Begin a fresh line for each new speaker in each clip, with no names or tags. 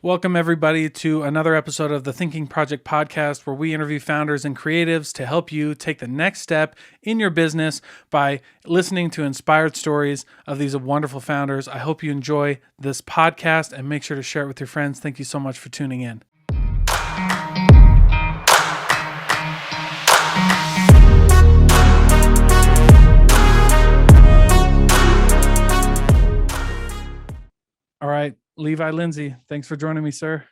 Welcome, everybody, to another episode of the Thinking Project podcast, where we interview founders and creatives to help you take the next step in your business by listening to inspired stories of these wonderful founders. I hope you enjoy this podcast and make sure to share it with your friends. Thank you so much for tuning in. All right, Levi, Lindsey, thanks for joining me, sir.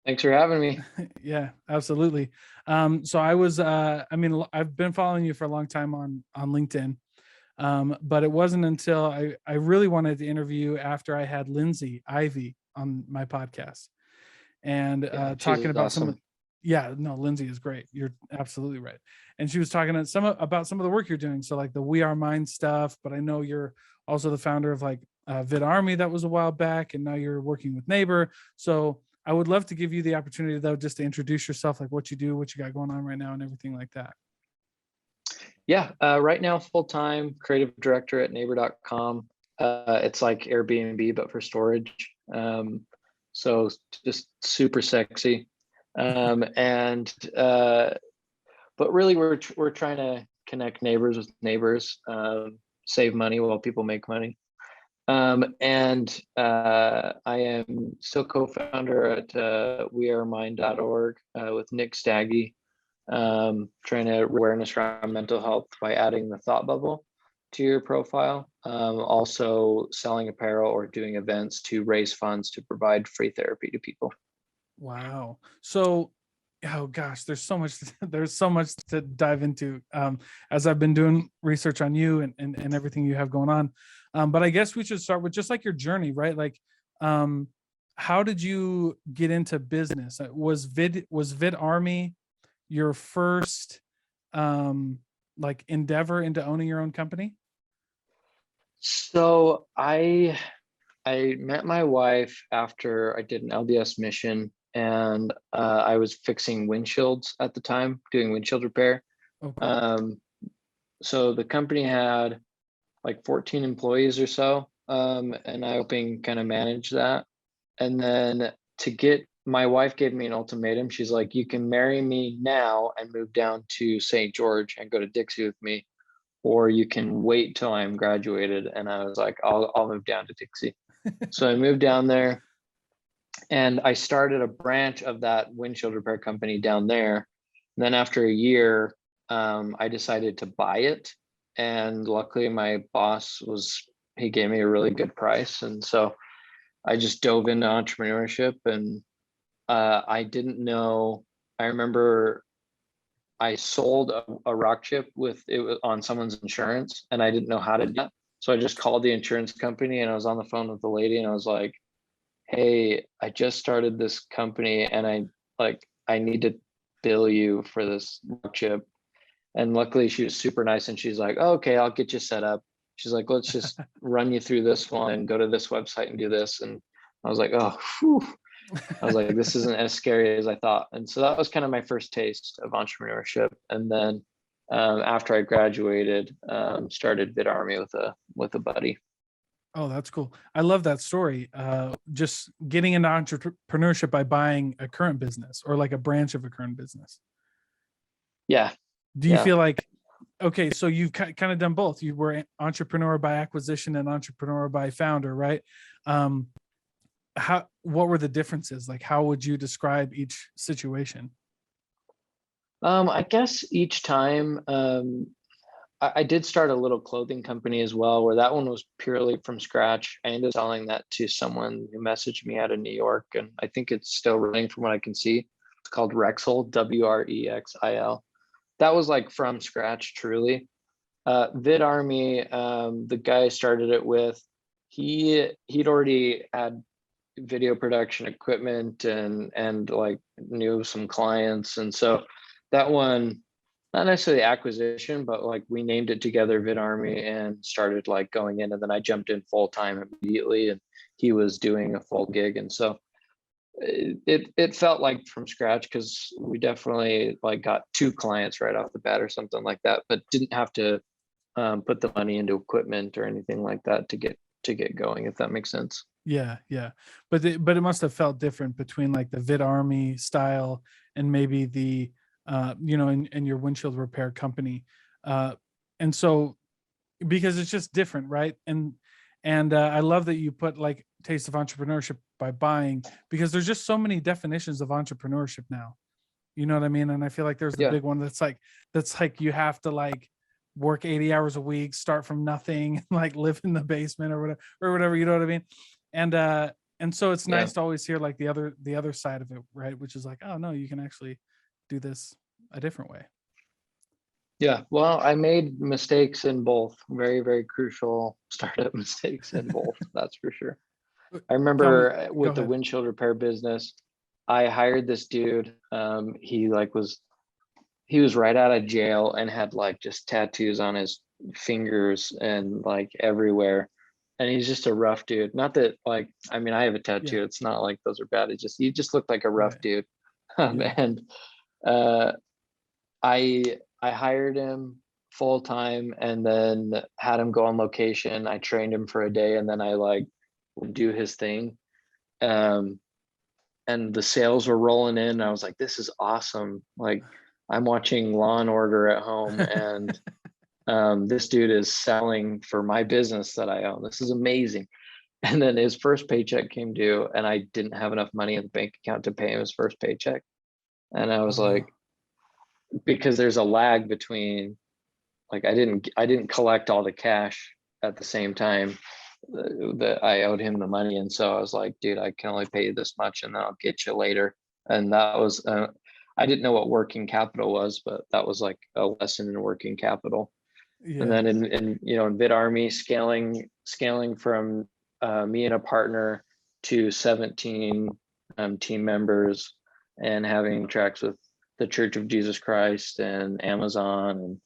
Thanks for having me.
Yeah, absolutely. So I've been following you for a long time on LinkedIn, but it wasn't until I really wanted to interview you after I had Lindsey Ivy on my podcast and talking about
awesome.
Lindsey is great. You're absolutely right. And she was talking about some of the work you're doing. So like the We Are Mind stuff, but I know you're also the founder of Vid Army that was a while back, and now you're working with Neighbor. So I would love to give you the opportunity, though, just to introduce yourself, like what you do, what you got going on right now, and everything like that.
Yeah, right now, full-time creative director at neighbor.com. It's like Airbnb, but for storage. So just super sexy. But really, we're trying to connect neighbors with neighbors, save money while people make money. I am still co-founder at wearemind.org with Nick Staggy, trying to awareness around mental health by adding the thought bubble to your profile. Also selling apparel or doing events to raise funds to provide free therapy to people.
Wow. So, oh gosh, there's so much to dive into as I've been doing research on you and everything you have going on. But I guess we should start with just like your journey, right? Like, how did you get into business? Was Vid Army your first endeavor into owning your own company?
So I met my wife after I did an LDS mission, and I was fixing windshields at the time, doing windshield repair. Okay. So the company had like 14 employees or so, and I helping kind of manage that. And then my wife gave me an ultimatum. She's like, you can marry me now and move down to St. George and go to Dixie with me, or you can wait till I'm graduated. And I was like, I'll move down to Dixie. So I moved down there, and I started a branch of that windshield repair company down there. And then after a year, I decided to buy it. And luckily my boss he gave me a really good price. And so I just dove into entrepreneurship, and I didn't know, I remember I sold a rock chip with it on someone's insurance, and I didn't know how to do that. So I just called the insurance company, and I was on the phone with the lady, and I was like, hey, I just started this company, and I need to bill you for this rock chip. And luckily she was super nice, and she's like, oh, okay, I'll get you set up. She's like, let's just run you through this one and go to this website and do this. And I was like, oh, whew. I was like, this isn't as scary as I thought. And so that was kind of my first taste of entrepreneurship. And then after I graduated, started Vid Army with a buddy.
Oh, that's cool. I love that story. Just getting into entrepreneurship by buying a current business or like a branch of a current business.
Yeah.
Do you feel like, okay, so you've kind of done both. You were entrepreneur by acquisition and entrepreneur by founder, right? What were the differences? Like, how would you describe each situation?
I guess each time, I did start a little clothing company as well, where that one was purely from scratch. I ended up selling that to someone who messaged me out of New York, and I think it's still running from what I can see. It's called Rexil, Wrexil. That was like from scratch, truly. Vid Army, the guy I started it with, he'd already had video production equipment and like knew some clients, and so that one, not necessarily acquisition, but like we named it together Vid Army and started like going in, and then I jumped in full time immediately, and he was doing a full gig. And so it felt like from scratch, because we definitely like got 2 clients right off the bat or something like that, but didn't have to put the money into equipment or anything like that to get going, if that makes sense.
Yeah. But it must have felt different between like the Vid Army style and maybe the in your windshield repair company. Uh and so because it's just different, right? And I love that you put like taste of entrepreneurship by buying, because there's just so many definitions of entrepreneurship now. You know what I mean? And I feel like there's the
Yeah,
big one that's like you have to like work 80 hours a week, start from nothing, like live in the basement or whatever, you know what I mean? And so it's
yeah,
nice to always hear like the other side of it, right? Which is like, oh no, you can actually do this a different way.
yeah. Well, I made mistakes in both, very, very crucial startup mistakes in both. That's for sure. I
Tell me,
remember
go
with the
ahead.
windshield repair business, I hired this dude. He was right out of jail and had like just tattoos on his fingers and like everywhere. And he's just a rough dude. Not that like, I mean, I have a
Yeah,
tattoo. It's not like those are bad. It's just he just looked like a rough
right.
dude.
Yeah.
And uh, I hired him full time and then had him go on location. I trained him for a day and then I like would do his thing. Um, and the sales were rolling in. I was like, this is awesome. Like I'm watching Law and Order at home and this dude is selling for my business that I own. This is amazing. And then his first paycheck came due and I didn't have enough money in the bank account to pay him his first paycheck. And I was
Oh no.
like, because there's a lag between like I didn't collect all the cash at the same time that I owed him the money. And so I was like, dude, I can only pay you this much and then I'll get you later. And that was I didn't know what working capital was, but that was like a lesson in working capital. And
Yeah.
then in Vid Army, scaling from me and a partner to 17 team members and having tracks with the Church of Jesus Christ and Amazon and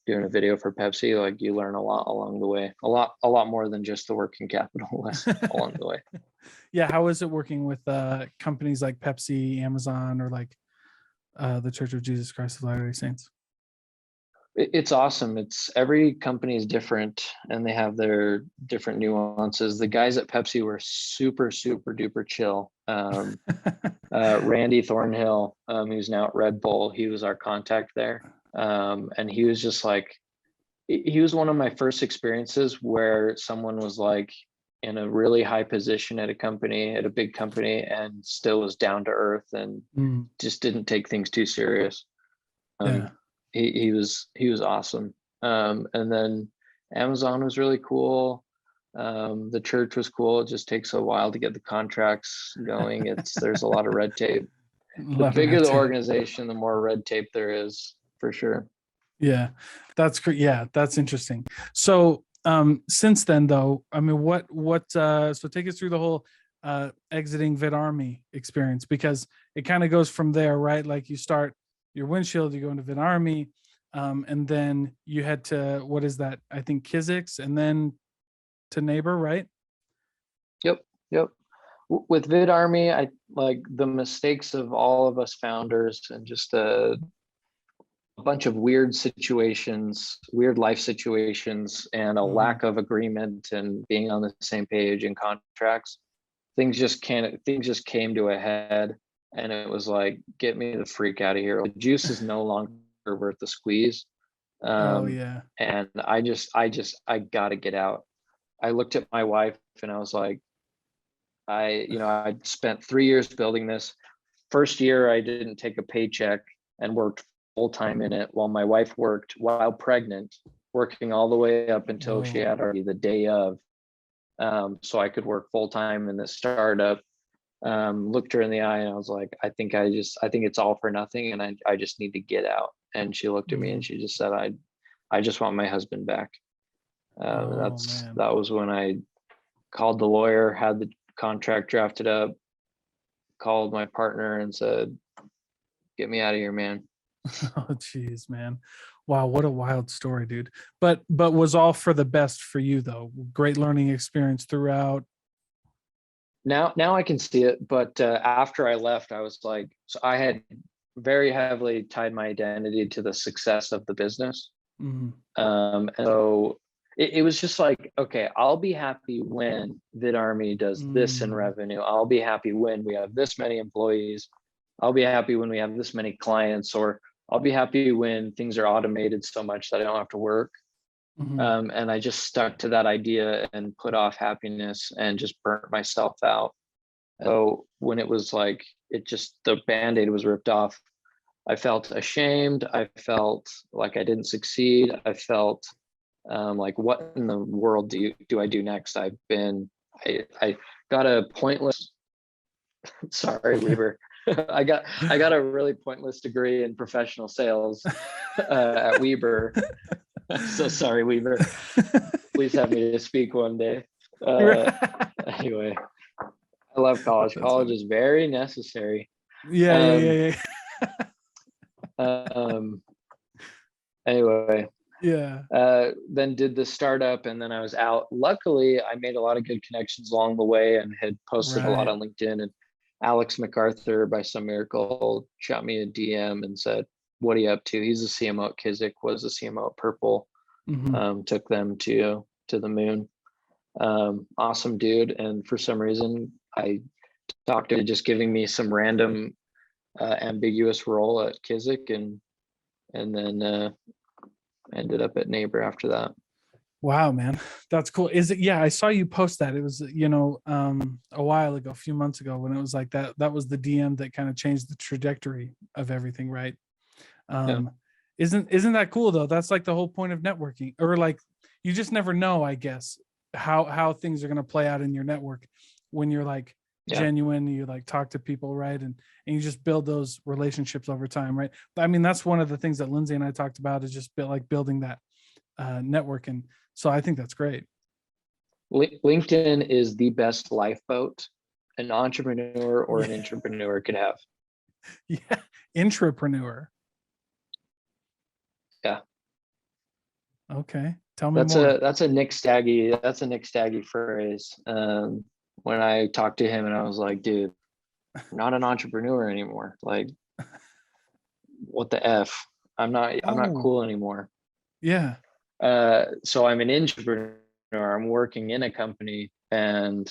doing a video for Pepsi, like you learn a lot along the way. A lot more than just the working capital lesson along the way.
Yeah, how is it working with companies like Pepsi, Amazon, or like the Church of Jesus Christ of Latter-day Saints?
It's awesome. It's every company is different and they have their different nuances. The guys at Pepsi were super, super duper chill. Randy Thornhill, who's now at Red Bull, he was our contact there. And he was just like, he was one of my first experiences where someone was like in a really high position at a company, at a big company, and still was down to earth and
Mm,
just didn't take things too serious.
yeah.
Um, he was awesome. And then Amazon was really cool. The church was cool. It just takes a while to get the contracts going. There's a lot of red tape.
A
The
lot of
bigger
red
the
tape.
organization, the more red tape there is for sure.
Yeah, that's great. Yeah, that's interesting. So, since then, though, I mean, so take us through the whole exiting Vid Army experience, because it kind of goes from there, right? Like you start your windshield, you go into Vid Army, and then you head to, what is that? I think Kizik's, and then to Neighbor, right?
Yep, yep. With Vid Army, I like the mistakes of all of us founders and just a bunch of weird situations, weird life situations, and a
Mhm.
lack of agreement and being on the same page in contracts. Things just came to a head, and it was like, get me the freak out of here. The juice is no longer worth the squeeze.
Oh
Um,
yeah.
and I gotta get out. I looked at my wife and I was like, I spent 3 years building this. First year, I didn't take a paycheck and worked full time in it while my wife worked while pregnant, working all the way up until she
Whoa.
had already the day of. So I could work full time in this startup. Looked her in the eye and I was like, I think it's all for nothing and I just need to get out. And she looked at me and
Mhm.
she just said, I just want my husband back.
Oh man.
That was when I called the lawyer, had the contract drafted up, called my partner and said, get me out of here, man.
Oh geez, man. Wow, what a wild story, dude. But was all for the best for you though. Great learning experience throughout.
Now I can see it, but after I left, I was like, so I had very heavily tied my identity to the success of the business.
Mhm.
And so it was just like, okay, I'll be happy when VidArmy does this in revenue. I'll be happy when we have this many employees. I'll be happy when we have this many clients, or I'll be happy when things are automated so much that I don't have to work. And I just stuck to that idea and put off happiness and just burnt myself out. So when it was like, the Band-Aid was ripped off, I felt ashamed. I felt like I didn't succeed. I felt like, what in the world do I do next? I got a pointless, sorry, Weaver. I got a really pointless degree in professional sales at Weber. So sorry, Weaver. Please have me to speak one day. Anyway, I love college. College is very necessary.
Yeah.
Anyway,
Yeah.
then did the startup, and then I was out. Luckily, I made a lot of good connections along the way and had posted a lot on LinkedIn. And Alex MacArthur, by some miracle, shot me a DM and said, "What are you up to?" He's a CMO at Kizik, was a CMO at Purple, took them to the moon. Awesome dude. And for some reason, I talked to just giving me some random ambiguous role at Kizik, and then ended up at Neighbor after that.
Wow, man, that's cool. Is it? Yeah, I saw you post that. It was, a while ago, a few months ago, when it was like that was the DM that kind of changed the trajectory of everything, right? Isn't that cool though? That's like the whole point of networking, or like, you just never know, I guess, how things are going to play out in your network when you're like genuine, you like talk to people, right? And you just build those relationships over time, right? I mean, that's one of the things that Lindsey and I talked about, is just building that network. And so I think that's great.
LinkedIn is the best lifeboat an entrepreneur or an entrepreneur could have.
Yeah, intrapreneur.
Yeah.
Okay, tell me more.
That's a Nick Staggy phrase. When I talked to him, and I was like, dude, I'm not an entrepreneur anymore. Like, what the F? I'm not cool anymore.
Yeah.
So I'm an entrepreneur. I'm working in a company, and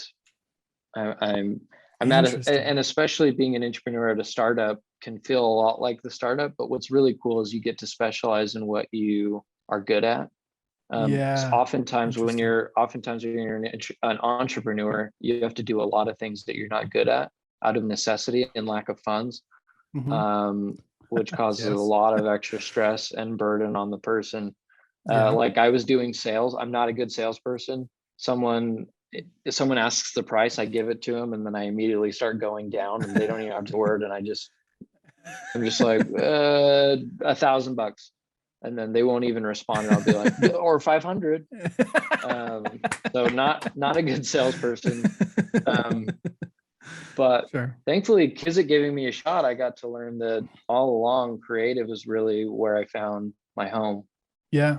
I'm and especially being an entrepreneur at a startup can feel a lot like the startup. But what's really cool is you get to specialize in what you are good at. Oftentimes when you're an entrepreneur, you have to do a lot of things that you're not good at out of necessity and lack of funds, which causes a lot of extra stress and burden on the person. Like, I was doing sales. I'm not a good salesperson. If someone asks the price, I give it to them, and then I immediately start going down, and they don't even have the word, and I'm just like, $1,000. And then they won't even respond, and I'll be like, or 500. So not a good salesperson. But thankfully, Kizik giving me a shot, I got to learn that all along creative is really where I found my home.
Yeah,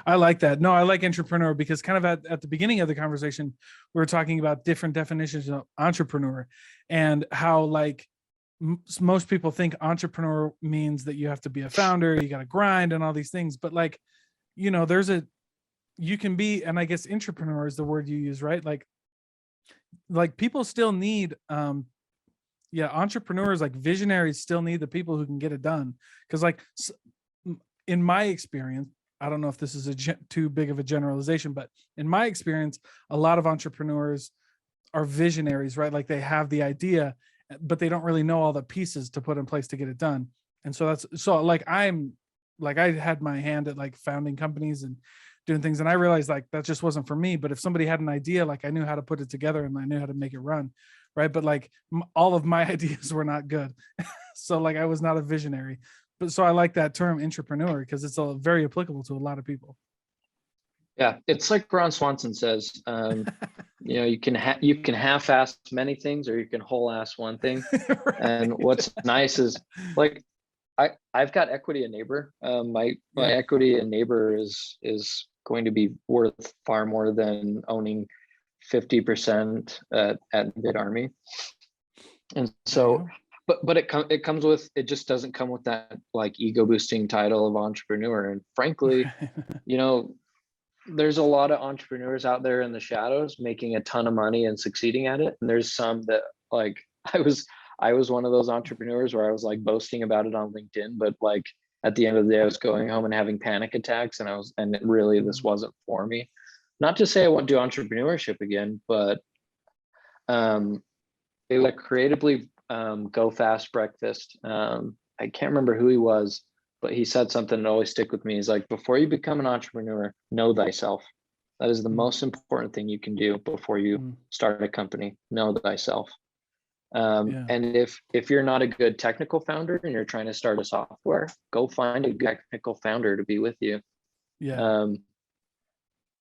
I like that. No, I like entrepreneur, because kind of at the beginning of the conversation, we were talking about different definitions of entrepreneur, and how like most people think entrepreneur means that you have to be a founder, you got to grind and all these things. But like, you can be, and I guess entrepreneur is the word you use, right? Like people still need, entrepreneurs, like visionaries, still need the people who can get it done. Because like, in my experience, I don't know if this is too big of a generalization, but in my experience, a lot of entrepreneurs are visionaries, right? Like they have the idea, but they don't really know all the pieces to put in place to get it done. And so I had my hand at like founding companies and doing things, and I realized like that just wasn't for me. But if somebody had an idea, like I knew how to put it together and I knew how to make it run, right? But like all of my ideas were not good. So like I was not a visionary. But so I like that term entrepreneur, because it's very applicable to a lot of people.
Yeah, it's like Ron Swanson says, you can half-ass many things, or you can whole-ass one thing. Right. And what's nice is, like, I've got equity in Neighbor. My equity in Neighbor is going to be worth far more than owning 50% at VidArmy. And so, but it comes with, it just doesn't come with that like ego boosting title of entrepreneur. And frankly, there's a lot of entrepreneurs out there in the shadows making a ton of money and succeeding at it. And there's some that like I was one of those entrepreneurs where I was like boasting about it on LinkedIn, but like at the end of the day, I was going home and having panic attacks, and it really, this wasn't for me. Not to say I won't do entrepreneurship again, but it like creatively go fast breakfast. I can't remember who he was, but he said something that always stick with me. He's like, before you become an entrepreneur, know thyself. That is the most important thing you can do before you start a company. Know thyself. And if you're not a good technical founder and you're trying to start a software, go find a good technical founder to be with you.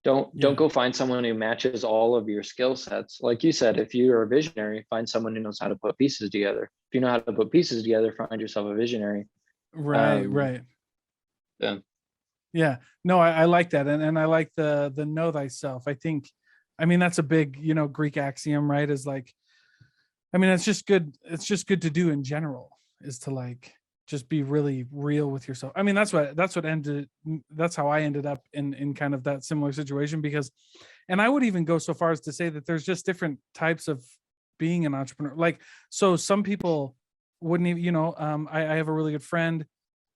Don't go find someone who matches all of your skill sets. Like you said, if you're a visionary, find someone who knows how to put pieces together. If you know how to put pieces together, find yourself a visionary.
Right. Yeah. No, I like that. And I like the know thyself. I mean, that's a big, Greek axiom, right? Is like, I mean, it's just good to do in general, is to like just be really real with yourself. I mean, that's how I ended up in kind of that similar situation, because, and I would even go so far as to say that there's just different types of being an entrepreneur. Like, so some people wouldn't even, I have a really good friend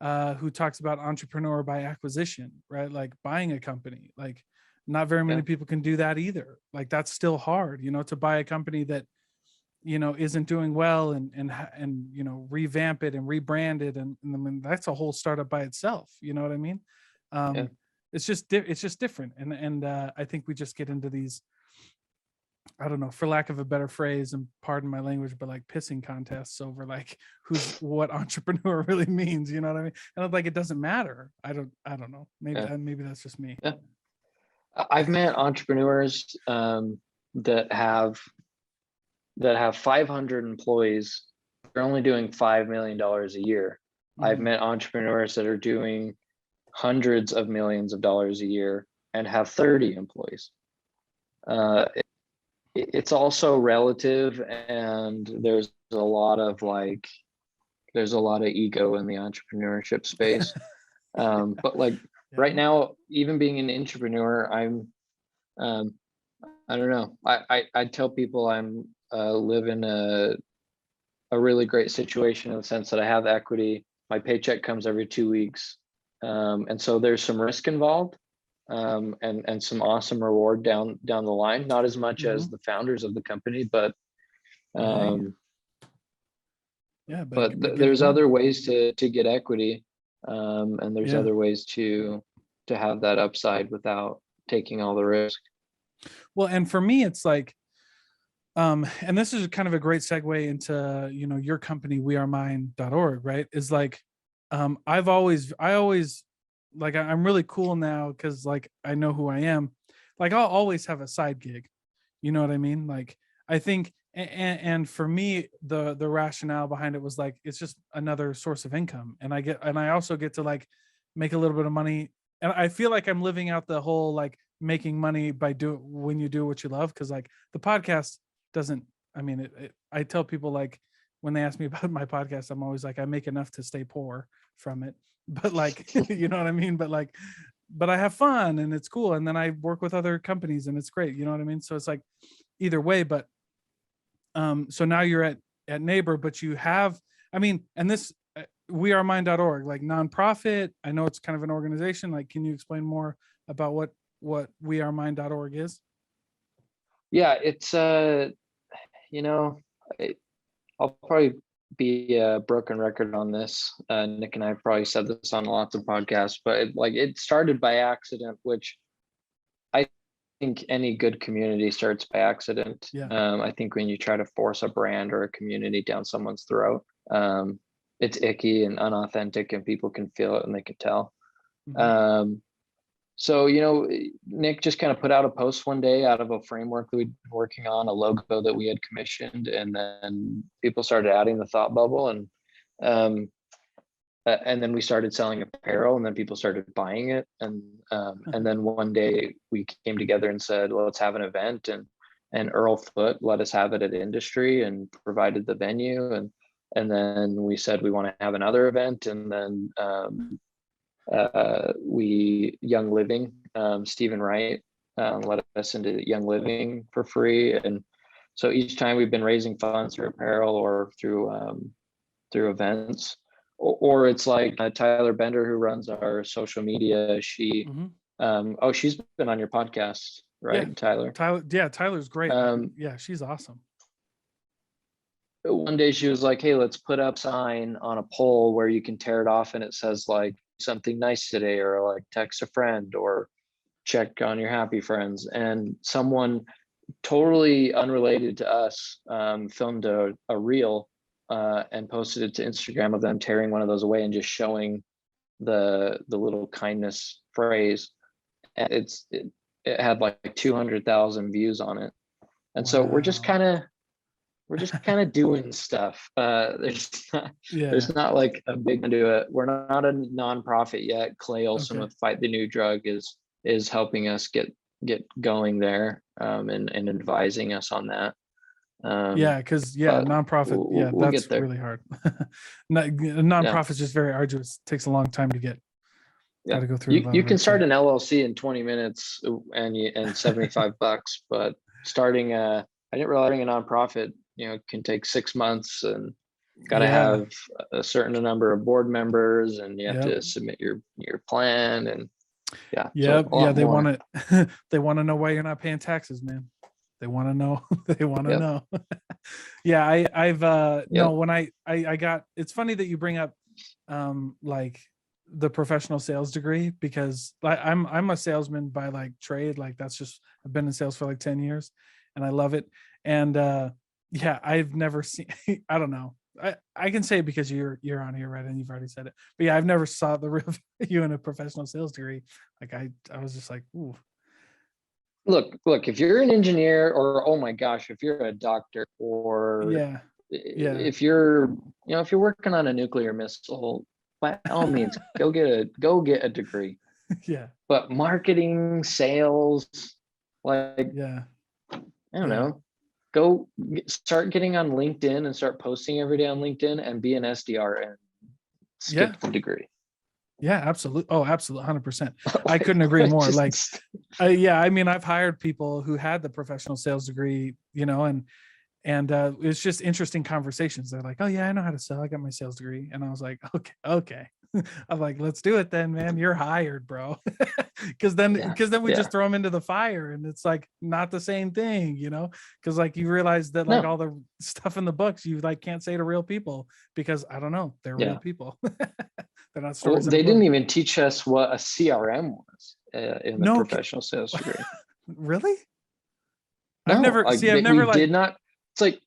who talks about entrepreneur by acquisition, right? Like buying a company. Like not very many people can do that either. Like that's still hard, to buy a company that, isn't doing well and revamp it and rebrand it. And I mean, that's a whole startup by itself. You know what I mean? It's just different. And I think we just get into these, I don't know, for lack of a better phrase, and pardon my language, but like pissing contests over like what entrepreneur really means. You know what I mean? And like, it doesn't matter. I don't know. Maybe that's just me.
Yeah. I've met entrepreneurs that have 500 employees. They're only doing $5 million a year. I've met entrepreneurs that are doing hundreds of millions of dollars a year and have 30 employees. It's also relative, and there's a lot of ego in the entrepreneurship space. But like right now, even being an entrepreneur, I'm I don't know. I tell people I'm live in a really great situation in the sense that I have equity. My paycheck comes every 2 weeks. And so there's some risk involved, and some awesome reward down the line. Not as much as the founders of the company, but there's other ways to get equity, and there's other ways to have that upside without taking all the risk.
Well, and for me, it's like, and this is kind of a great segue into, your company, wearemine.org, right? Is like, I always like, I'm really cool now, because like I know who I am. Like I'll always have a side gig. You know what I mean? Like I think, and for me, the rationale behind it was like, it's just another source of income, and I also get to like make a little bit of money, and I feel like I'm living out the whole like making money by when you do what you love, because like the podcast doesn't, I mean, I tell people, like when they ask me about my podcast, I'm always like, I make enough to stay poor from it, but like you know what I mean, but I have fun and it's cool, and then I work with other companies and it's great, you know what I mean? So it's like either way. But so now you're at Neighbor, but you have, I mean, and this wearemine.org, like nonprofit, I know it's kind of an organization. Like, can you explain more about what wearemine.org is?
Yeah, it's I'll probably be a broken record on this. Nick and I probably said this on lots of podcasts, but it started by accident, which I think any good community starts by accident. I think when you try to force a brand or a community down someone's throat, it's icky and unauthentic, and people can feel it and they can tell. So, Nick just kind of put out a post one day out of a framework that we'd been working on, a logo that we had commissioned, and then people started adding the thought bubble, and then we started selling apparel, and then people started buying it, and then one day we came together and said, well, let's have an event, and Earl Foote let us have it at Industry and provided the venue, and then we said we want to have another event, and then Young Living, Stephen Wright let us into Young Living for free. And so each time we've been raising funds through apparel or through events, or it's like Tyler Bender, who runs our social media. She's been on your podcast, right?
Yeah,
Tyler.
Tyler's great. Yeah, she's awesome.
One day she was like, hey, let's put up a sign on a pole where you can tear it off and it says like something nice today, or like text a friend, or check on your happy friends. And someone totally unrelated to us filmed a reel and posted it to Instagram of them tearing one of those away and just showing the little kindness phrase. And it had like 200,000 views on it. And so we're just kind of doing stuff. There's not like a big into it. We're not a nonprofit yet. Clay Olson with Fight the New Drug is helping us get going there, and advising us on that.
Because nonprofit,
we'll
that's really hard. Nonprofit's just very arduous. It takes a long time to get.
Got to go through. You can start an LLC in 20 minutes and 75 bucks, but starting I didn't realize starting a nonprofit, can take 6 months, and got to have a certain number of board members, and you have to submit your plan, and
they want to they want to know why you're not paying taxes, man. They want to know. They want to know. I've no, when I got, it's funny that you bring up like the professional sales degree, because I'm a salesman by like trade. Like that's just, I've been in sales for like 10 years and I love it. And I've never seen, I don't know. I can say it because you're on here, right? And you've already said it. But I've never saw the real you in a professional sales degree. Like I was just like, ooh.
Look, if you're an engineer, or oh my gosh, if you're a doctor, or if you're if you're working on a nuclear missile, by all means, go get a degree. But marketing, sales, like I don't know, go start getting on LinkedIn and start posting every day on LinkedIn and be an SDR and skip the degree.
Yeah, absolutely. Oh, absolutely. 100%. I couldn't agree more. Like, I mean, I've hired people who had the professional sales degree, and it's just interesting conversations. They're like, oh yeah, I know how to sell. I got my sales degree. And I was like, okay. I'm like, let's do it then, man. You're hired, bro. Because then we just throw them into the fire, and it's like not the same thing, because like you realize that like all the stuff in the books you like can't say to real people, because I don't know, they're real people. They're not stories.
Well, they didn't even teach us what a CRM was in the professional sales degree.
Really?
No,
I've never
did not. It's like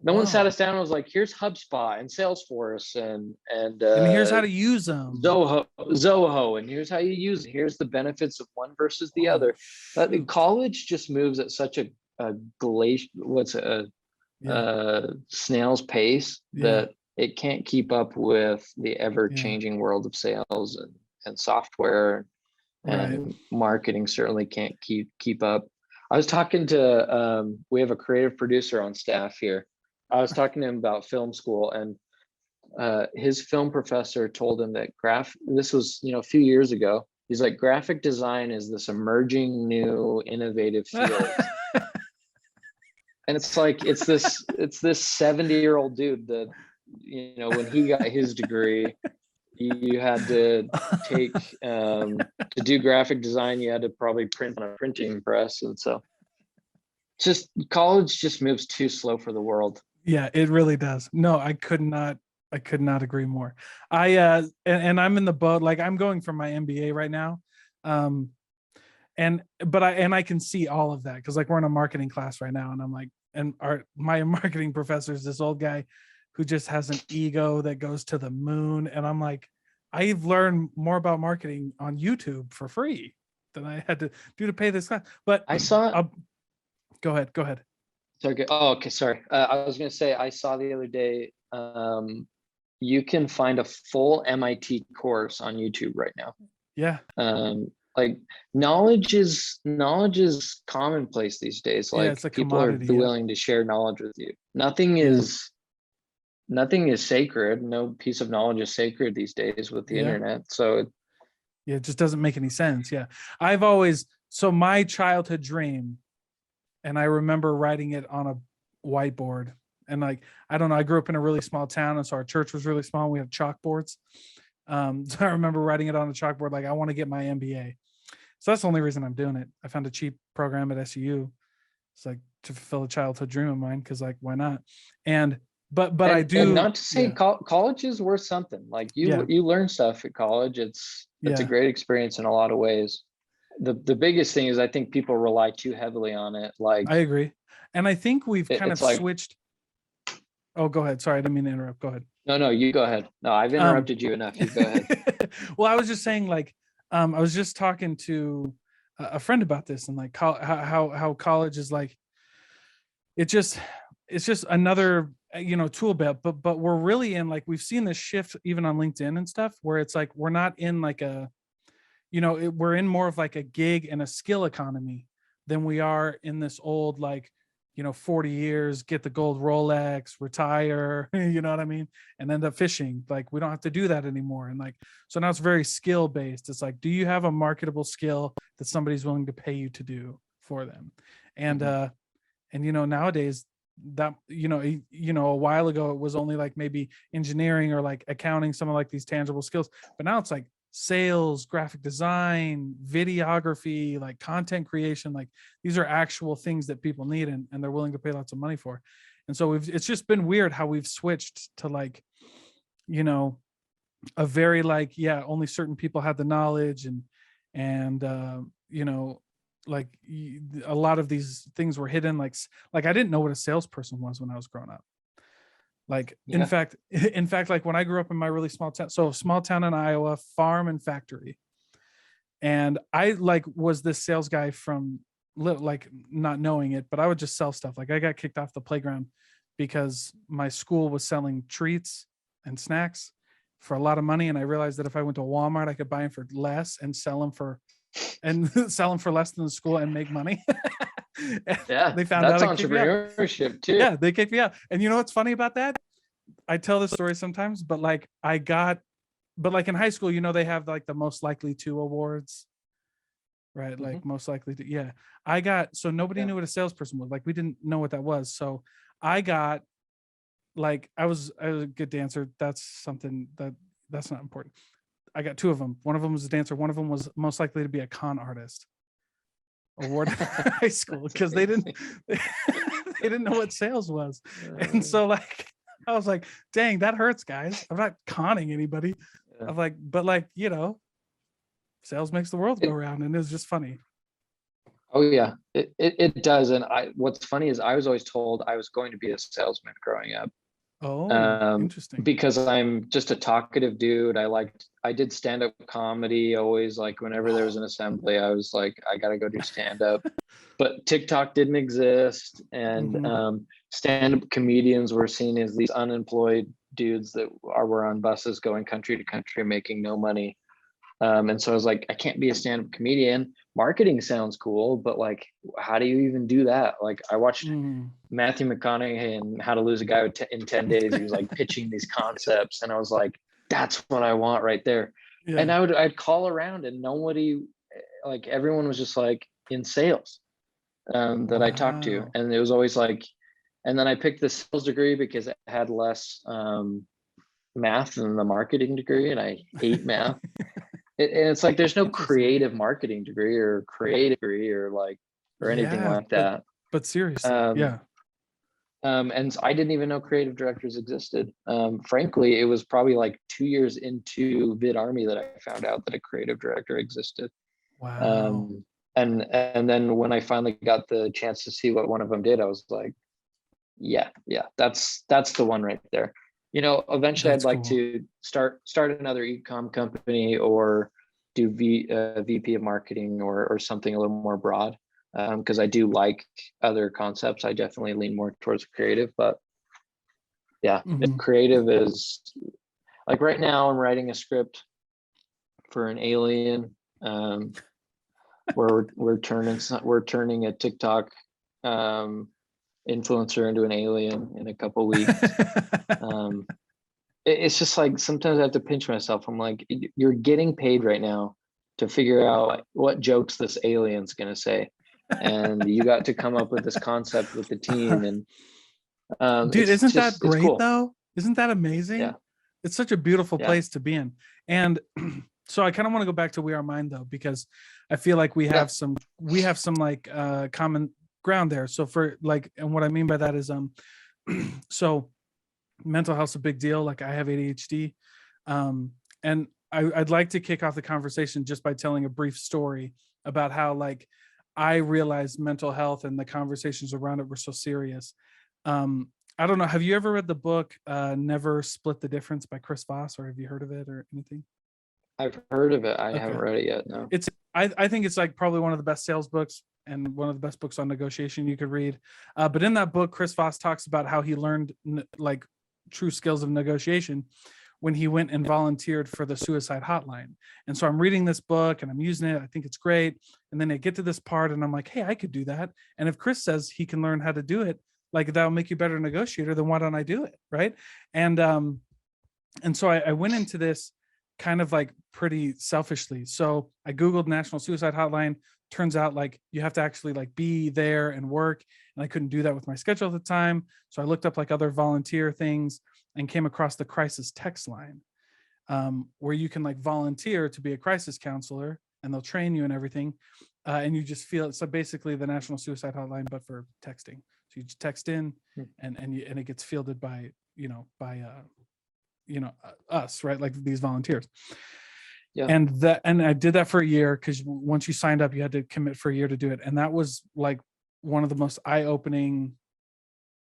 no one sat us down and was like, here's HubSpot and Salesforce and
here's how to use them.
Zoho, and here's how you use it. Here's the benefits of one versus the other. College just moves at such a snail's pace that it can't keep up with the ever-changing world of sales and software, and marketing certainly can't keep up. I was talking to we have a creative producer on staff here. I was talking to him about film school, and his film professor told him that this was a few years ago. He's like, graphic design is this emerging new innovative field. And it's like it's this 70-year-old dude that when he got his degree, you had to take to do graphic design, you had to probably print on a printing press. And so just college just moves too slow for the world.
Yeah, it really does. No, I could not agree more. And I'm in the boat, like I'm going for my MBA right now. I can see all of that, because like we're in a marketing class right now, and I'm like, and my marketing professor is this old guy who just has an ego that goes to the moon. And I'm like, I've learned more about marketing on YouTube for free than I had to do to pay this class. But
I saw.
Go ahead.
Sorry. Oh, okay. Sorry. I was going to say, I saw the other day, you can find a full MIT course on YouTube right now.
Yeah.
Like knowledge is commonplace these days. Like
it's a
people are willing to share knowledge with you. Nothing is sacred. No piece of knowledge is sacred these days with the internet. So
Yeah, it just doesn't make any sense. Yeah. I've always, so my childhood dream, and I remember writing it on a whiteboard. And like, I don't know, I grew up in a really small town, and so our church was really small. We had chalkboards. So I remember writing it on a chalkboard, like, I want to get my MBA. So that's the only reason I'm doing it. I found a cheap program at SU. It's like to fulfill a childhood dream of mine, because like, why not? And but I
And
do,
not to say
yeah,
college is worth something. Like
yeah,
you learn stuff at college. It's a
yeah,
great experience in a lot of ways. The biggest thing is I think people rely too heavily on it. Like
I agree. And I think we've kind
it's
of
like,
switched. Oh, go ahead. Sorry, I didn't mean to interrupt. Go ahead.
no, you go ahead. No, I've
Um,
interrupted you enough. You go ahead.
well, I was just saying, like, I was just talking to a friend about this, and like how college is like, it just it's just another tool belt, but we're really in, like, we've seen this shift even on LinkedIn and stuff, where it's like we're not in like a, we're in more of like a gig and a skill economy than we are in this old, like, 40 years, get the gold Rolex, retire, you know what I mean? And end up fishing. Like, we don't have to do that anymore. And like, so now it's very skill based. It's like, do you have a marketable skill that somebody's willing to pay you to do for them? And,
Mhm.
nowadays, that, a while ago, it was only like maybe engineering or like accounting, some of like these tangible skills. But now it's like sales, graphic design, videography, like content creation. Like, these are actual things that people need, and they're willing to pay lots of money for. And so it's just been weird how we've switched to, like, you know a very, like, yeah, only certain people had the knowledge, and like, a lot of these things were hidden, like I didn't know what a salesperson was when I was growing up. Like, in
Yeah.
fact, like, when I grew up in my really small town, so small town in Iowa, farm and factory. And I, like, was this sales guy from, like, not knowing it, but I would just sell stuff. Like, I got kicked off the playground because my school was selling treats and snacks for a lot of money. And I realized that if I went to Walmart, I could buy them for less and sell them for, less than the school and make money. And
Yeah.
they found out
That's
and kicked me out.
entrepreneurship too.
Yeah, they kicked me out. And you know what's funny about that? I tell this story sometimes, but like, but like in high school, they have like the most likely to awards, right?
Mhm.
Like, most likely to, yeah. I got, so nobody
Yeah.
knew what a salesperson was. Like, we didn't know what that was. So I got, like, I was a good dancer. That's something that's not important. I got two of them. One of them was a dancer. One of them was most likely to be a con artist award in high school,
That's
because they didn't
amazing.
they didn't know what sales was. And
Uh,
so, like, I was like, dang, that hurts, guys. I'm not conning anybody.
yeah.
I'm like, but like, sales makes the world go
It,
around, and it was just funny.
oh yeah, it does. And what's funny is I was always told I was going to be a salesman growing up.
Oh,
um,
interesting.
because I'm just a talkative dude. I did stand up comedy always. Like whenever there was an assembly, I was like, I gotta go do stand up. But TikTok didn't exist, and
Hmm.
stand up comedians were seen as these unemployed dudes that were on buses going country to country making no money. And so I was like, I can't be a stand up comedian. Marketing sounds cool, but like, how do you even do that? Like, I watched
Mm.
Matthew McConaughey and How to Lose a Guy in 10 Days. He was like pitching these concepts, and I was like, that's what I want right there. And
Yeah.
I'd call around, and nobody, like everyone was just like in sales, that I talked to.
Wow.
And it was always like, and then I picked the sales degree because it had less math than the marketing degree, and I hate math. And it's like there's no
Interesting.
creative marketing degree or creative degree or like or anything
Yeah,
like
but
that.
seriously,
Um,
yeah.
and I didn't even know creative directors existed. Frankly, it was probably like 2 years into VidArmy that I found out that a creative director existed.
Wow.
Um, and then when I finally got the chance to see what one of them did, I was like, yeah, that's the one right there. Eventually I'd
That's
like
cool.
to start another e-com company or do VP of marketing or something a little more broad, because I do like other concepts. I definitely lean more towards creative, but yeah,
Hmm.
creative is like right now I'm writing a script for an alien, where we're turning a TikTok um, influencer into an alien in a couple weeks. Um, it's just like sometimes I have to pinch myself. I'm like, you're getting paid right now to figure out like, what jokes this alien's gonna say, and you got to come up with this concept with the team, and
Dude, isn't that
it's
great
cool.
though? Isn't that amazing?
Yeah,
It's such a beautiful
yeah,
place to be in. And so I kind of want to go back to We Are Mind though, because I feel like
yeah.
we have some like common ground there. So for like, and what I mean by that is so mental health's a big deal. Like I have ADHD. And I'd like to kick off the conversation just by telling a brief story about how like I realized mental health and the conversations around it were so serious. I don't know. Have you ever read the book Never Split the Difference by Chris Voss, or have you heard of it or anything?
I've heard of it. I haven't
Okay.
read it yet. No.
It's I think it's like probably one of the best sales books and one of the best books on negotiation you could read. But in that book, Chris Voss talks about how he learned like true skills of negotiation when he went and volunteered for the suicide hotline. And so I'm reading this book and I'm using it. I think it's great. And then I get to this part and I'm like, hey, I could do that. And if Chris says he can learn how to do it, like that'll make you a better negotiator, then why don't I do it? Right. And so I went into this kind of like pretty selfishly. So I Googled National Suicide Hotline. Turns out like you have to actually like be there and work. And I couldn't do that with my schedule at the time. So I looked up like other volunteer things and came across the crisis text line, where you can like volunteer to be a crisis counselor and they'll train you and everything. And you just feel so basically the National Suicide Hotline, but for texting. So you just text in and it gets fielded by, us, right? Like these volunteers.
Yeah.
And I did that for a year because once you signed up, you had to commit for a year to do it. And that was like one of the most eye-opening,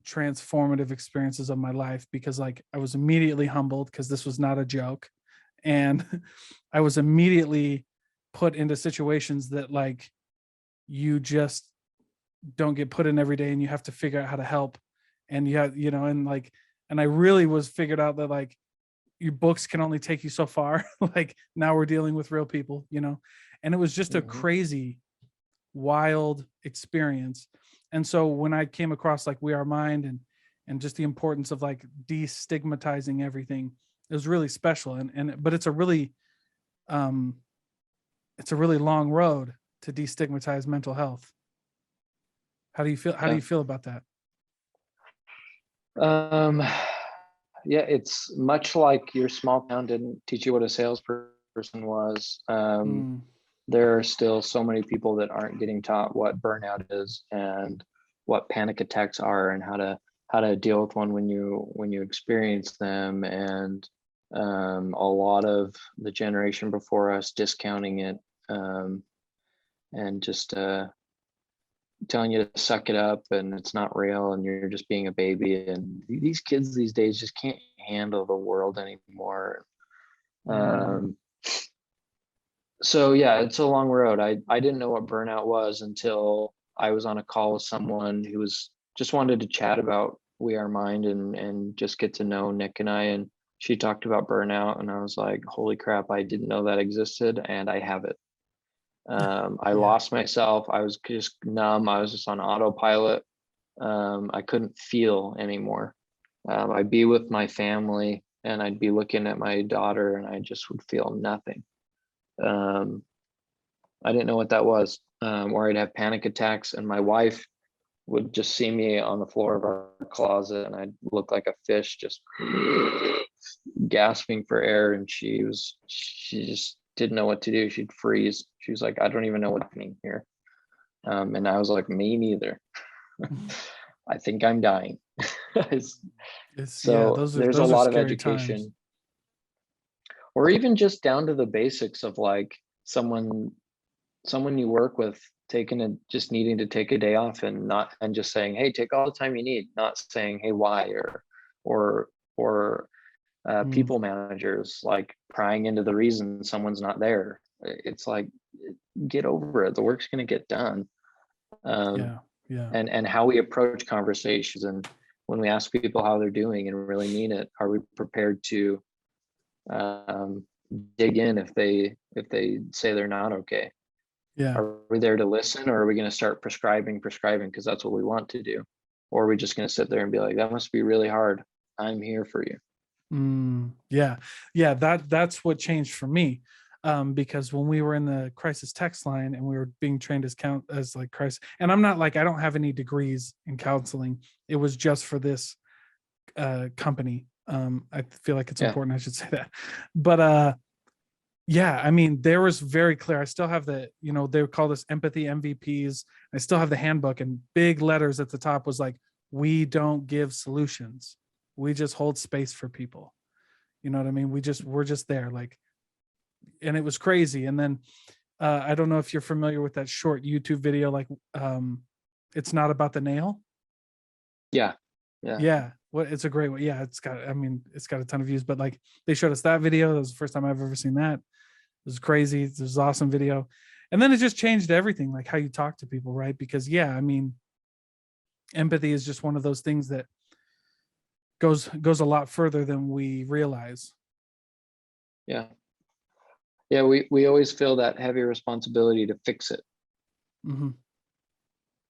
transformative experiences of my life, because like I was immediately humbled because this was not a joke. And I was immediately put into situations that like you just don't get put in every day, and you have to figure out how to help. And you have, and I really was figured out that like your books can only take you so far. Like now we're dealing with real people, and it was just a crazy, wild experience. And so when I came across like We Are Mind and just the importance of like destigmatizing everything, it was really special. But it's a really long road to destigmatize mental health. How do you feel? How do you feel about that?
Yeah, it's much like your small town didn't teach you what a salesperson was. There are still so many people that aren't getting taught what burnout is and what panic attacks are and how to deal with one when you experience them. And a lot of the generation before us discounting it, and just telling you to suck it up and it's not real and you're just being a baby. And these kids these days just can't handle the world anymore. So yeah, it's a long road. I didn't know what burnout was until I was on a call with someone who was just wanted to chat about We Are Mind and just get to know Nick and I. And she talked about burnout and I was like, holy crap, I didn't know that existed and I have it. I lost myself. I was just numb. I was just on autopilot. I couldn't feel anymore. I'd be with my family and I'd be looking at my daughter and I just would feel nothing. I didn't know what that was. Or I'd have panic attacks and my wife would just see me on the floor of our closet and I'd look like a fish just gasping for air. And she just didn't know what to do. She'd freeze. She was like, I don't even know what's happening here. And I was like, me neither. I think I'm dying. So there's a lot of education
times.
or even just down to the basics of like someone you work with just needing to take a day off and just saying, hey, take all the time you need, not saying, hey, why, or people managers like prying into the reason someone's not there. It's like, get over it. The work's going to get done. And how we approach conversations, and when we ask people how they're doing and really mean it, are we prepared to dig in if they say they're not okay? Are we there to listen, or are we going to start prescribing because that's what we want to do? Or are we just going to sit there and be like, that must be really hard, I'm here for you?
That's what changed for me. because when we were in the crisis text line and we were being trained as like crisis, and I'm not like, I don't have any degrees in counseling. It was just for this company. I feel like it's
Yeah.
important I should say that. But yeah, I mean, there was very clear. I still have the, they would call this empathy MVPs. I still have the handbook, and big letters at the top was like, we don't give solutions. We just hold space for people. You know what I mean? We're just there, like, and it was crazy. And then I don't know if you're familiar with that short YouTube video, like, it's not about the nail.
Yeah.
Yeah. Well, it's a great way. Yeah, it's got a ton of views, but like they showed us that video. That was the first time I've ever seen that. It was crazy. It was an awesome video. And then it just changed everything, like how you talk to people, right? Because yeah, I mean, empathy is just one of those things that goes a lot further than we realize.
Yeah. Yeah. We always feel that heavy responsibility to fix it.
Mm-hmm.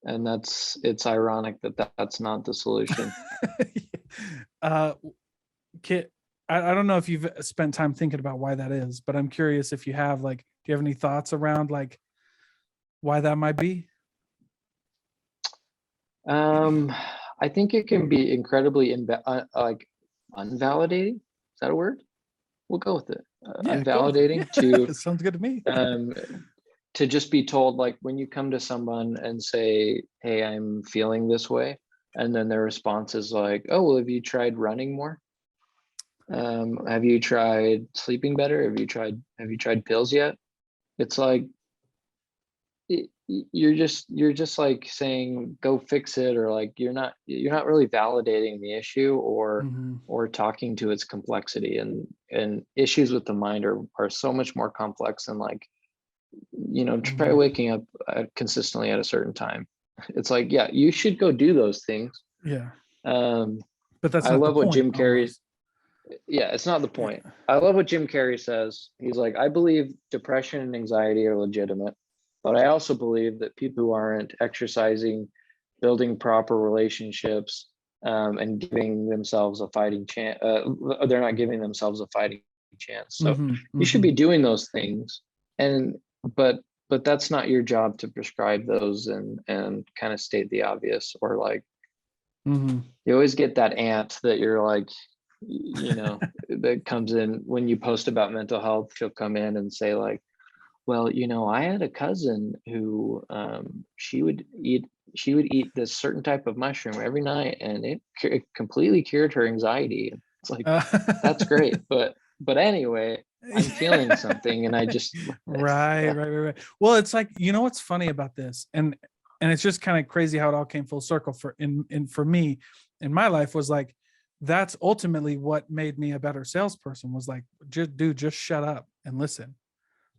And it's ironic that that's not the solution.
Kit, I don't know if you've spent time thinking about why that is, but I'm curious if you have, like, do you have any thoughts around like why that might be?
I think it can be incredibly like unvalidating. Is that a word? We'll go with it.
Yeah,
Unvalidating
yeah. Sounds good to me.
To just be told, like, when you come to someone and say, hey, I'm feeling this way, and then their response is like, oh, well, have you tried running more? Have you tried sleeping better? Have you tried pills yet? It's like, you're just like saying go fix it, or like you're not really validating the issue,
Mm-hmm.
or talking to its complexity. And issues with the mind are so much more complex than, like, try
Mm-hmm.
waking up consistently at a certain time. It's like, yeah, you should go do those things.
Yeah,
um
but that's
I
not the
love what
point
Jim Carrey,
almost.
yeah, it's not the
Yeah.
point. I love what Jim Carrey says. He's like, I believe depression and anxiety are legitimate, but I also believe that people who aren't exercising, building proper relationships, and giving themselves a fighting chance, they're not giving themselves a fighting chance. So
Mm-hmm.
you should
Mm-hmm.
be doing those things. And but that's not your job to prescribe those and kind of state the obvious, or like,
Mm-hmm.
you always get that aunt that you're like, that comes in when you post about mental health. She'll come in and say like, well, I had a cousin who, she would eat this certain type of mushroom every night, and it completely cured her anxiety. It's like, that's great, but anyway, I'm feeling something, and I just
Right,
yeah.
right. Well, it's like, what's funny about this, and it's just kind of crazy how it all came full circle for me in my life, was like, that's ultimately what made me a better salesperson, was like, just shut up and listen.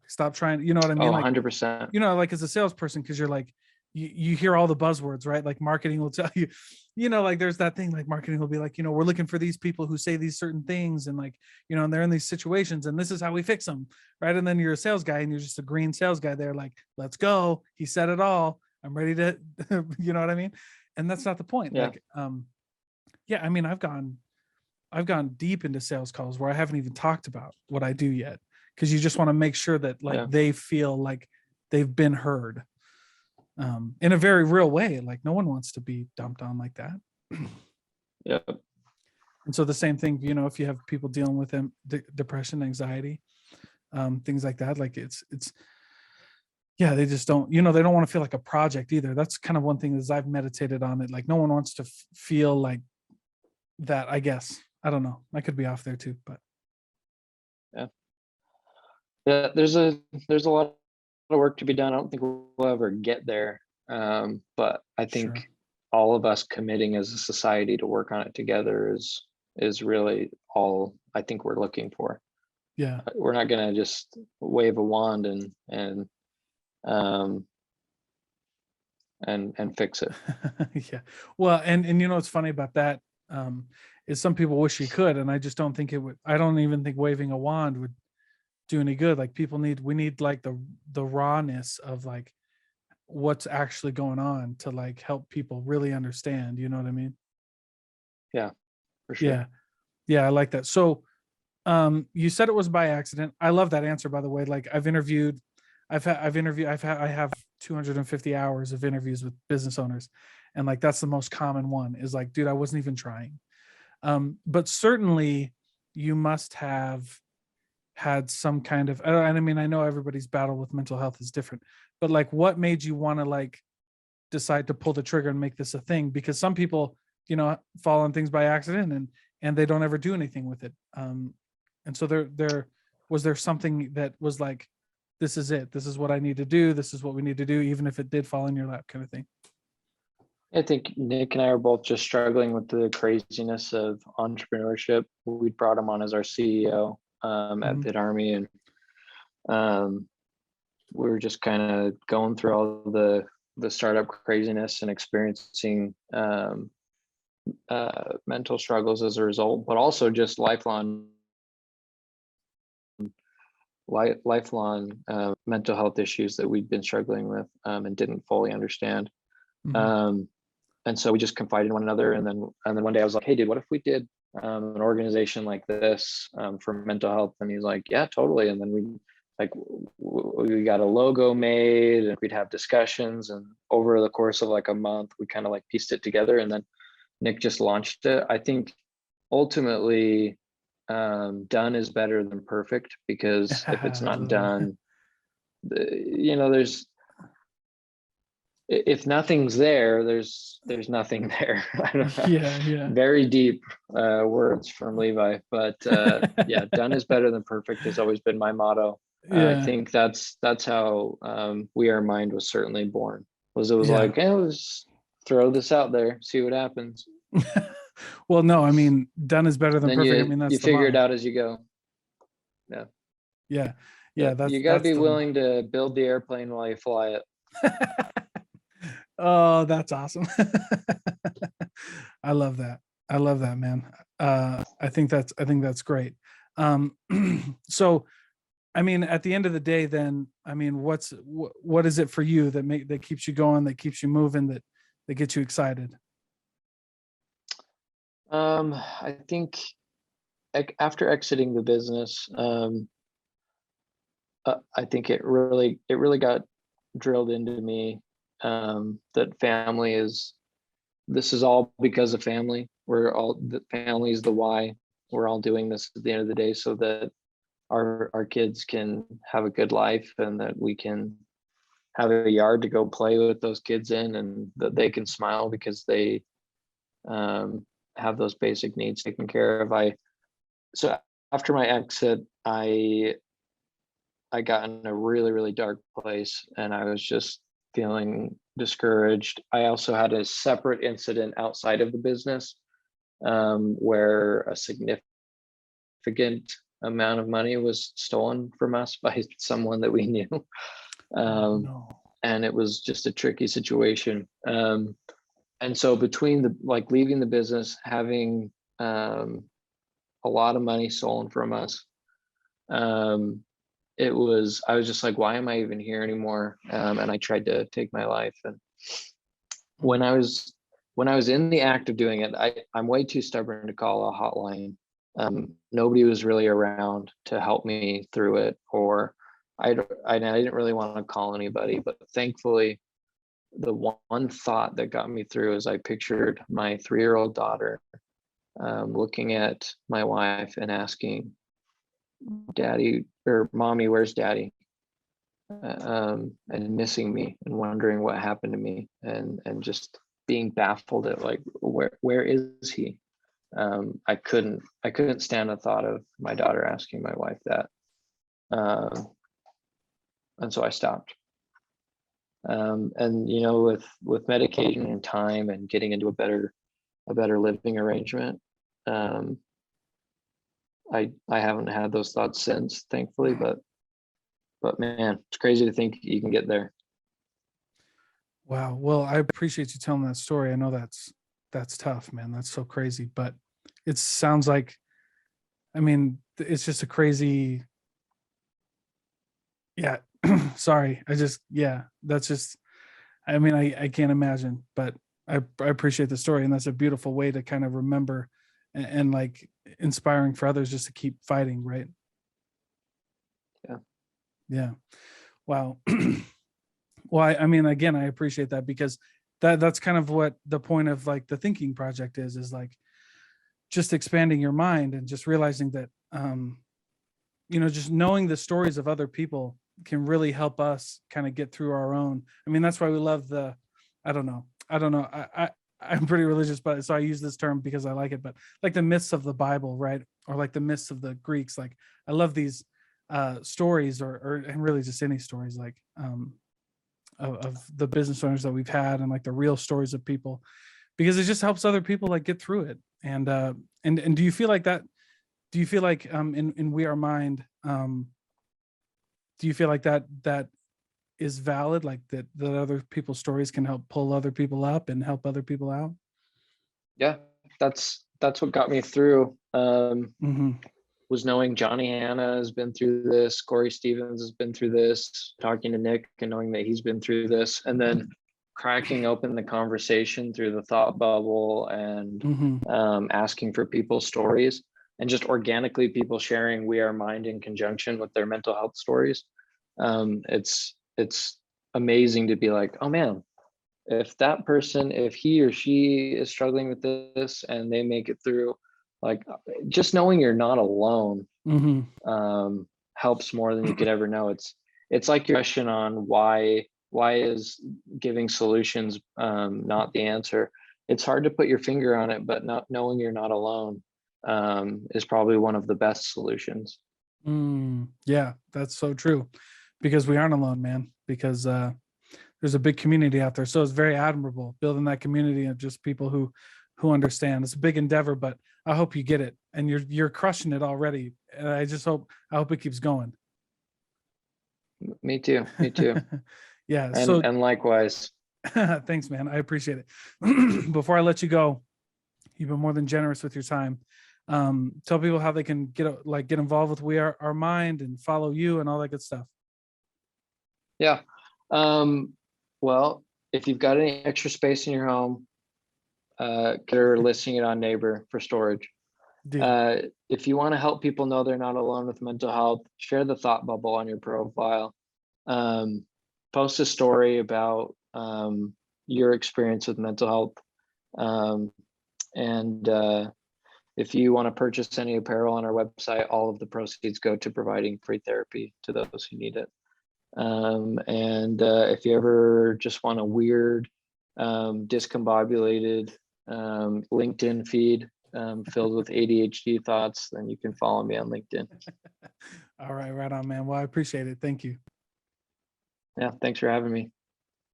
Stop trying, you know what I
Oh,
mean? Like,
100%.
like as a salesperson, because you're like, you hear all the buzzwords, right? Like marketing will tell you, like there's that thing, like marketing will be like, we're looking for these people who say these certain things, and like, and they're in these situations, and this is how we fix them, right? And then you're a sales guy, and you're just a green sales guy there, like, let's go. He said it all. I'm ready to, you know what I mean? And that's not the point.
Yeah.
Like, yeah, I mean, I've gone deep into sales calls where I haven't even talked about what I do yet, because you just want to make sure that like
Yeah.
they feel like they've been heard, in a very real way. Like no one wants to be dumped on like that.
Yeah.
And so the same thing, if you have people dealing with depression, anxiety, things like that, like it's yeah, they just don't, they don't want to feel like a project either. That's kind of one thing as I've meditated on it. Like no one wants to feel like that, I guess. I don't know. I could be off there too, but
Yeah, there's a lot of work to be done. I don't think we'll ever get there. But I think
sure.
all of us committing as a society to work on it together is really all I think we're looking for.
Yeah.
We're not gonna just wave a wand um and fix it.
Yeah. Well, and it's funny about that, is some people wish you could, and I just don't think it would. I don't even think waving a wand would do any good. Like we need like the rawness of like what's actually going on to like help people really understand, you know what I mean?
Yeah, for sure.
Yeah. Yeah, I like that. So You said it was by accident. I love that answer, by the way. Like I have 250 hours of interviews with business owners. And like, that's the most common one is like, dude, I wasn't even trying. But certainly you must have had some kind of, and I mean, I know everybody's battle with mental health is different, but like, what made you want to like decide to pull the trigger and make this a thing? Because some people, fall on things by accident and they don't ever do anything with it. And so there was there something that was like, this is it. This is what I need to do. This is what we need to do, even if it did fall in your lap, kind of thing.
I think Nick and I are both just struggling with the craziness of entrepreneurship. We brought him on as our CEO at Vid Army, and we were just kind of going through all the startup craziness and experiencing mental struggles as a result, but also just lifelong mental health issues that we'd been struggling with and didn't fully understand. And so we just confided in one another. And then one day I was like, hey, dude, what if we did an organization like this for mental health? And he's like, yeah, totally. And then we got a logo made and we'd have discussions. And over the course of like a month, we kind of like pieced it together. And then Nick just launched it. I think ultimately done is better than perfect, because if it's not done, if nothing's there, there's nothing there. I don't know.
Yeah.
Very deep words from Levi, but yeah, done is better than perfect has always been my motto. I think that's how We Are Mind was certainly born. It was like, hey, let's throw this out there, see what happens.
Well, no, I mean, done is better than
Then
perfect. I mean, that's
you figure it out as you go.
Yeah.
That's, you got to be willing to build the airplane while you fly it.
Oh, that's awesome. I love that. I love that, man. I think that's great. So, I mean, at the end of the day, then, I mean, what is it for you that keeps you going, that keeps you moving, that gets you excited?
I think after exiting the business, I think it really got drilled into me that this is all because of family. The family is the why. We're all doing this at the end of the day so that our kids can have a good life, and that we can have a yard to go play with those kids in, and that they can smile because they have those basic needs taken care of. So after my exit, I got in a really, really dark place, and I was just feeling discouraged. I also had a separate incident outside of the business where a significant amount of money was stolen from us by someone that we knew.
No.
And it was just a tricky situation. And so between leaving the business, having a lot of money stolen from us, I was just like, why am I even here anymore? And I tried to take my life. And when I was in the act of doing it, I'm way too stubborn to call a hotline. Nobody was really around to help me through it, or I didn't really want to call anybody. But thankfully, the one thought that got me through is I pictured my 3-year-old daughter looking at my wife and asking, "Daddy," or "Mommy, where's Daddy?" And missing me and wondering what happened to me, and just being baffled at like, where is he? I couldn't stand the thought of my daughter asking my wife that, and so I stopped. And with medication and time and getting into a better living arrangement, I haven't had those thoughts since, thankfully, but man, it's crazy to think you can get there.
Wow. Well, I appreciate you telling that story. I know that's tough, man. That's so crazy, but it sounds like, I mean, it's just a crazy, yeah. Sorry. That's just, I mean, I can't imagine, but I appreciate the story, and that's a beautiful way to kind of remember and like inspiring for others just to keep fighting, right?
Yeah.
Yeah. Wow. Well, I mean, again, I appreciate that, because that's kind of what the point of like the thinking project is like just expanding your mind and just realizing that, just knowing the stories of other people can really help us kind of get through our own. I mean, that's why we love I don't know. I'm pretty religious, but so I use this term because I like it, but like the myths of the Bible, right? Or like the myths of the Greeks. Like I love these stories, and really just any stories, like of the business owners that we've had, and like the real stories of people, because it just helps other people like get through it. And do you feel like that? Do you feel like in We Are Mind, do you feel like that is valid, like that other people's stories can help pull other people up and help other people out?
Yeah, that's what got me through.
Hmm.
Was knowing Johnny Hanna has been through this, Corey Stevens has been through this, talking to Nick and knowing that he's been through this, and then cracking open the conversation through the thought bubble and
Hmm.
asking for people's stories, and just organically people sharing We Are Mind in conjunction with their mental health stories. It's amazing to be like, oh man, if that person, if he or she is struggling with this and they make it through, like just knowing you're not alone
Hmm.
helps more than you could ever know. It's like your question on why is giving solutions not the answer. It's hard to put your finger on it, but not knowing you're not alone is probably one of the best solutions.
Yeah, that's so true, because we aren't alone, man. Because there's a big community out there, so it's very admirable building that community of just people who understand. It's a big endeavor, but I hope you get it, and you're crushing it already. And I hope it keeps going.
Me too, me too.
Yeah.
and
So
and likewise.
thanks, man. I appreciate it. Before I let you go, you've been more than generous with your time. Tell people how they can get involved with We Are Our Mind and follow you and all that good stuff.
Yeah. Well, if you've got any extra space in your home, consider listing it on Neighbor for storage.
Deal.
If you want to help people know they're not alone with mental health, share the thought bubble on your profile. Um, Post a story about your experience with mental health. And if you want to purchase any apparel on our website, all of the proceeds go to providing free therapy to those who need it. And if you ever just want a weird, discombobulated LinkedIn feed filled with ADHD thoughts, then you can follow me on LinkedIn.
All right, right on, man. Well, I appreciate it. Thank you.
Yeah, thanks for having me.